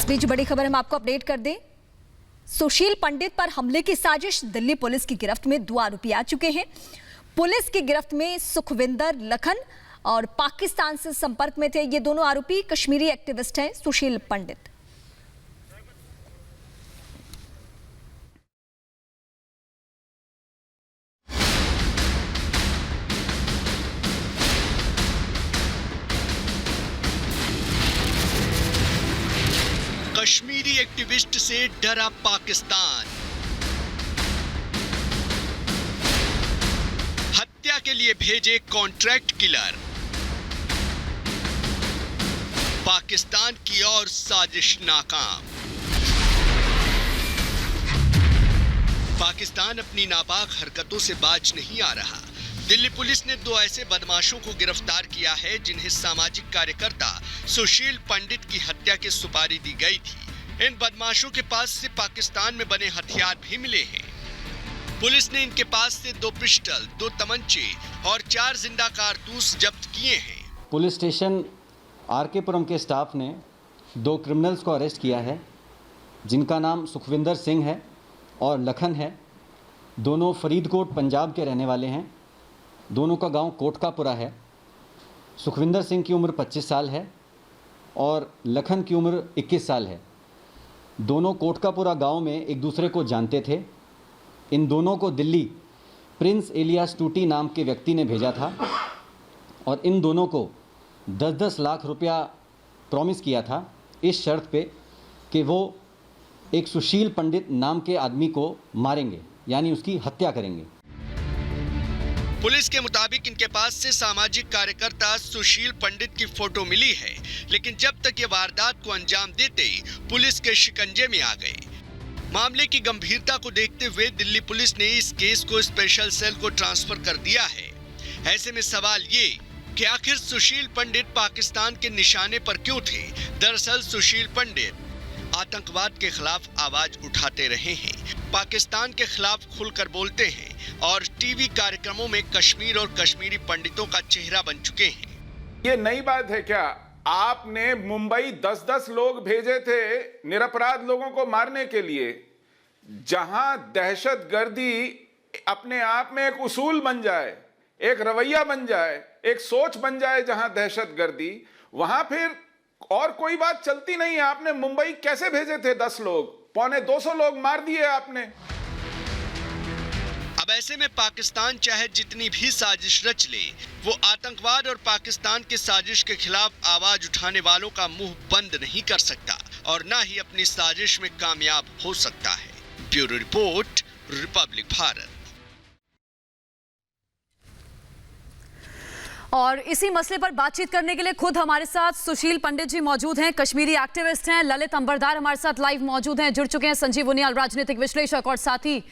बीच बड़ी खबर हम आपको अपडेट कर दें। सुशील पंडित पर हमले की साजिश, दिल्ली पुलिस की गिरफ्त में 2 आरोपी आ चुके हैं। पुलिस की गिरफ्त में सुखविंदर लखन और पाकिस्तान से संपर्क में थे ये दोनों आरोपी कश्मीरी एक्टिविस्ट हैं सुशील पंडित। कश्मीरी एक्टिविस्ट से डरा पाकिस्तान, हत्या के लिए भेजे कॉन्ट्रैक्ट किलर, पाकिस्तान की ओर साजिश नाकाम। पाकिस्तान अपनी नापाक हरकतों से बाज नहीं आ रहा। दिल्ली पुलिस ने 2 ऐसे बदमाशों को गिरफ्तार किया है जिन्हें सामाजिक कार्यकर्ता सुशील पंडित की हत्या की सुपारी दी गई थी। इन बदमाशों के पास से पाकिस्तान में बने हथियार भी मिले हैं। पुलिस ने इनके पास से 2 पिस्टल, 2 तमंचे और 4 जिंदा कारतूस जब्त किए हैं। पुलिस स्टेशन आरके पुरम के स्टाफ ने 2 क्रिमिनल्स को अरेस्ट किया है जिनका नाम सुखविंदर सिंह है और लखन है। दोनों फरीदकोट पंजाब के रहने वाले हैं। दोनों का गांव कोटकापुरा है। सुखविंदर सिंह की उम्र 25 साल है और लखन की उम्र 21 साल है। दोनों कोटकापुरा गांव में एक दूसरे को जानते थे। इन दोनों को दिल्ली प्रिंस इलियास टूटी नाम के व्यक्ति ने भेजा था और इन दोनों को 10-10 लाख रुपया प्रॉमिस किया था इस शर्त पे कि वो एक सुशील पंडित नाम के आदमी को मारेंगे, यानी उसकी हत्या करेंगे। पुलिस के मुताबिक इनके पास से सामाजिक कार्यकर्ता सुशील पंडित की फोटो मिली है, लेकिन जब तक ये वारदात को अंजाम देते पुलिस के शिकंजे में आ गए। मामले की गंभीरता को देखते हुए दिल्ली पुलिस ने इस केस को स्पेशल सेल को ट्रांसफर कर दिया है। ऐसे में सवाल ये कि आखिर सुशील पंडित पाकिस्तान के निशाने पर क्यों थे? दरअसल सुशील पंडित आतंकवाद के खिलाफ आवाज उठाते रहे हैं, पाकिस्तान के खिलाफ खुलकर बोलते हैं और टीवी कार्यक्रमों में कश्मीर और कश्मीरी पंडितों का चेहरा बन चुके हैं। ये नई बात है क्या? आपने मुंबई 10-10 लोग भेजे थे निरपराध लोगों को मारने के लिए। जहां दहशतगर्दी अपने आप में एक उसूल बन जाए, एक रवैया बन जाए, एक सोच बन जाए, जहां दहशतगर्दी, वहां फिर और कोई बात चलती नहीं है। आपने मुंबई कैसे भेजे थे 10 लोग? 250 लोग मार दिए आपने। अब ऐसे में पाकिस्तान चाहे जितनी भी साजिश रच ले, वो आतंकवाद और पाकिस्तान की साजिश के खिलाफ आवाज उठाने वालों का मुंह बंद नहीं कर सकता और ना ही अपनी साजिश में कामयाब हो सकता है। Bureau report, Republic Bharat. और इसी मसले पर बातचीत करने के लिए खुद हमारे साथ सुशील पंडित जी मौजूद हैं, कश्मीरी एक्टिविस्ट हैं। ललित अंबरदार हमारे साथ लाइव मौजूद हैं, जुड़ चुके हैं। संजीव उनियाल, राजनीतिक विश्लेषक, और साथ ही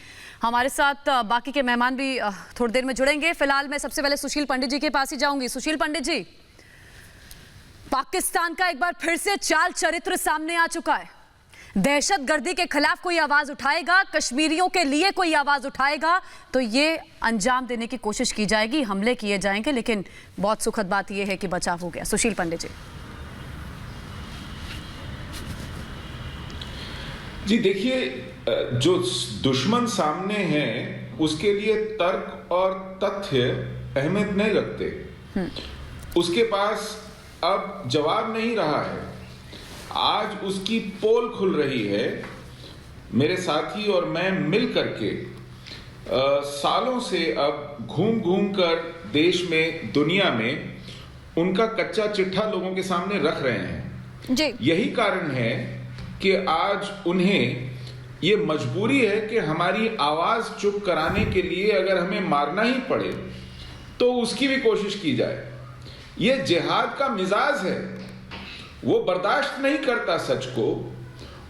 हमारे साथ बाकी के मेहमान भी थोड़ी देर में जुड़ेंगे। फिलहाल मैं सबसे पहले सुशील पंडित जी के पास ही जाऊंगी। सुशील पंडित जी, पाकिस्तान का एक बार फिर से चाल चरित्र सामने आ चुका है। दहशतगर्दी के खिलाफ कोई आवाज उठाएगा, कश्मीरियों के लिए कोई आवाज उठाएगा तो ये अंजाम देने की कोशिश की जाएगी, हमले किए जाएंगे। लेकिन बहुत सुखद बात यह है कि बचाव हो गया। सुशील पंडित जी। जी देखिए, जो दुश्मन सामने है उसके लिए तर्क और तथ्य अहमियत नहीं रखते। उसके पास अब जवाब नहीं रहा है। आज उसकी पोल खुल रही है। मेरे साथी और मैं मिल करके सालों से अब घूम घूम कर देश में, दुनिया में उनका कच्चा चिट्ठा लोगों के सामने रख रहे हैं जी। यही कारण है कि आज उन्हें ये मजबूरी है कि हमारी आवाज चुप कराने के लिए अगर हमें मारना ही पड़े तो उसकी भी कोशिश की जाए। ये जिहाद का मिजाज है। वो बर्दाश्त नहीं करता सच को,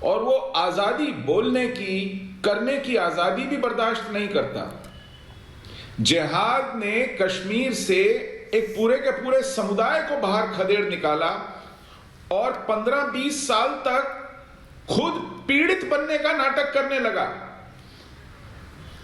और वो आजादी बोलने की, करने की आजादी भी बर्दाश्त नहीं करता। जिहाद ने कश्मीर से एक पूरे के पूरे समुदाय को बाहर खदेड़ निकाला और 15-20 साल तक खुद पीड़ित बनने का नाटक करने लगा।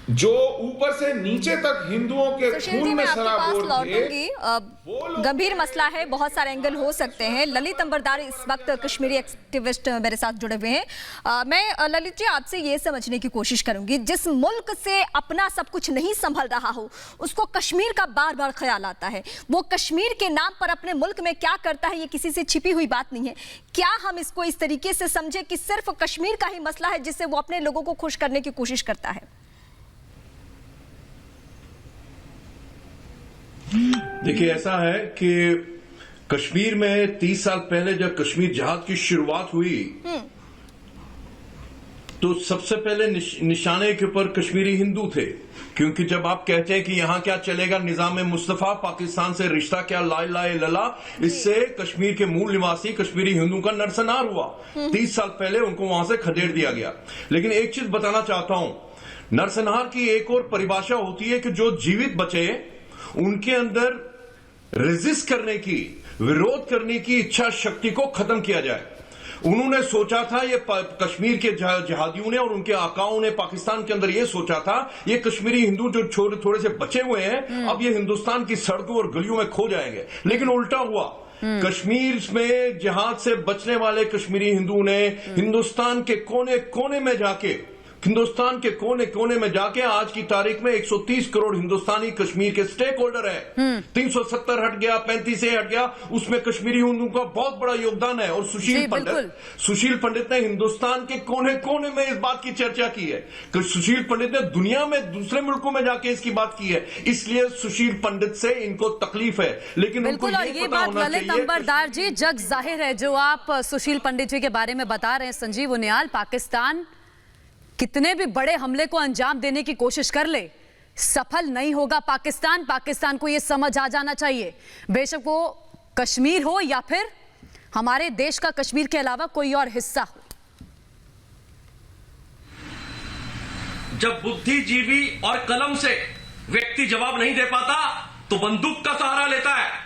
जो ऊपर से नीचे तक हिंदुओं के सुशील जी, खून में मैं आपके पास सराबोर थे। लौटूंगी। गंभीर मसला है, बहुत सारे एंगल हो सकते हैं। ललित अंबरदार इस वक्त कश्मीरी एक्टिविस्ट मेरे साथ जुड़े हुए हैं। मैं ललित जी आपसे ये समझने की कोशिश करूंगी, जिस मुल्क से अपना सब कुछ नहीं संभल रहा हो उसको कश्मीर का बार बार ख्याल आता है। वो कश्मीर के नाम पर अपने मुल्क में क्या करता है ये किसी से छिपी हुई बात नहीं है। क्या हम इसको इस तरीके से समझे कि सिर्फ कश्मीर का ही मसला है जिससे वो अपने लोगों को खुश करने की कोशिश करता है? देखिए, ऐसा है कि कश्मीर में 30 साल पहले जब कश्मीर जहाद की शुरुआत हुई तो सबसे पहले निशाने के ऊपर कश्मीरी हिंदू थे, क्योंकि जब आप कहते हैं कि यहां क्या चलेगा, निजाम मुस्तफा, पाकिस्तान से रिश्ता क्या, ला इलाहा इल्लल्लाह, इससे कश्मीर के मूल निवासी कश्मीरी हिंदुओं का नरसंहार हुआ। 30 साल पहले उनको वहां से खदेड़ दिया गया। लेकिन एक चीज बताना चाहता हूं, नरसंहार की एक और परिभाषा होती है कि जो जीवित बचे उनके अंदर रेजिस्ट करने की, विरोध करने की इच्छा शक्ति को खत्म किया जाए। उन्होंने सोचा था, ये कश्मीर के जिहादियों ने और उनके आकाओं ने पाकिस्तान के अंदर ये सोचा था, ये कश्मीरी हिंदू जो थोड़े से बचे हुए हैं अब ये हिंदुस्तान की सड़कों और गलियों में खो जाएंगे। लेकिन उल्टा हुआ, कश्मीर में जिहाद से बचने वाले कश्मीरी हिंदू ने हिंदुस्तान के कोने कोने में जाके, हिंदुस्तान के कोने कोने में जाके आज की तारीख में 130 करोड़ हिंदुस्तानी कश्मीर के स्टेक होल्डर है। 370 हट गया, 35 हट गया, उसमें कश्मीरी हिंदुओं का बहुत बड़ा योगदान है। और सुशील पंडित ने हिंदुस्तान के कोने कोने में इस बात की चर्चा की है कि सुशील पंडित ने दुनिया में दूसरे मुल्कों में जाके इसकी बात की है। इसलिए सुशील पंडित से इनको तकलीफ है। लेकिन बिल्कुल, और ये बात ललित अंबरदार जी जग जाहिर है जो आप सुशील पंडित जी के बारे में बता रहे हैं संजीव उनियाल, पाकिस्तान कितने भी बड़े हमले को अंजाम देने की कोशिश कर ले, सफल नहीं होगा पाकिस्तान को यह समझ आ जाना चाहिए, बेशक वो कश्मीर हो या फिर हमारे देश का कश्मीर के अलावा कोई और हिस्सा हो। जब बुद्धिजीवी और कलम से व्यक्ति जवाब नहीं दे पाता तो बंदूक का सहारा लेता है।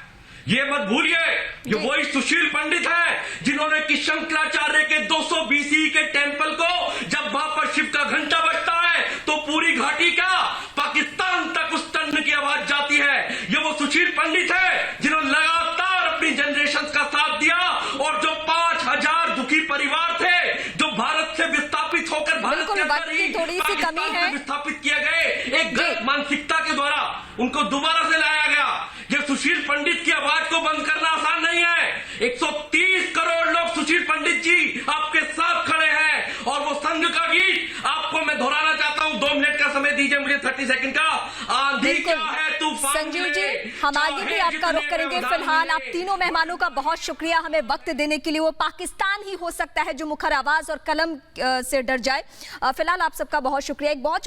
ये मत भूलिए, ये वही सुशील पंडित है जिन्होंने कि शंकराचार्य के 200 BC के टेंपल को जब वहां पर शिव का घंटा बजता है तो पूरी घाटी का पाकिस्तान तक उस टन की आवाज जाती है। ये वो सुशील पंडित है जिन्होंने लगातार अपनी जनरेशन का साथ दिया और जो 5000 दुखी परिवार थे जो भारत से विस्थापित होकर भारत के अंदर ही पाकिस्तान में विस्थापित किए गए, एक गलत मानसिकता के द्वारा उनको दोबारा से लाया गया। ये सुशील पंडित की आवाज को बंद करना आसान नहीं है। 130 करोड़ लोग सुशील पंडित जी आपके साथ खड़े हैं और वो संघ का गीत आपको मैं दोहराना चाहता हूं। 2 मिनट का समय दीजिए मुझे, 30 सेकंड का। आंधी क्या है तूफान, संजीव जी हम आगे भी आपका रुख करेंगे। फिलहाल आप तीनों मेहमानों का बहुत शुक्रिया हमें वक्त देने के लिए। वो पाकिस्तान ही हो सकता है जो मुखर आवाज और कलम से डर जाए। फिलहाल आप सबका बहुत शुक्रिया। एक बहुत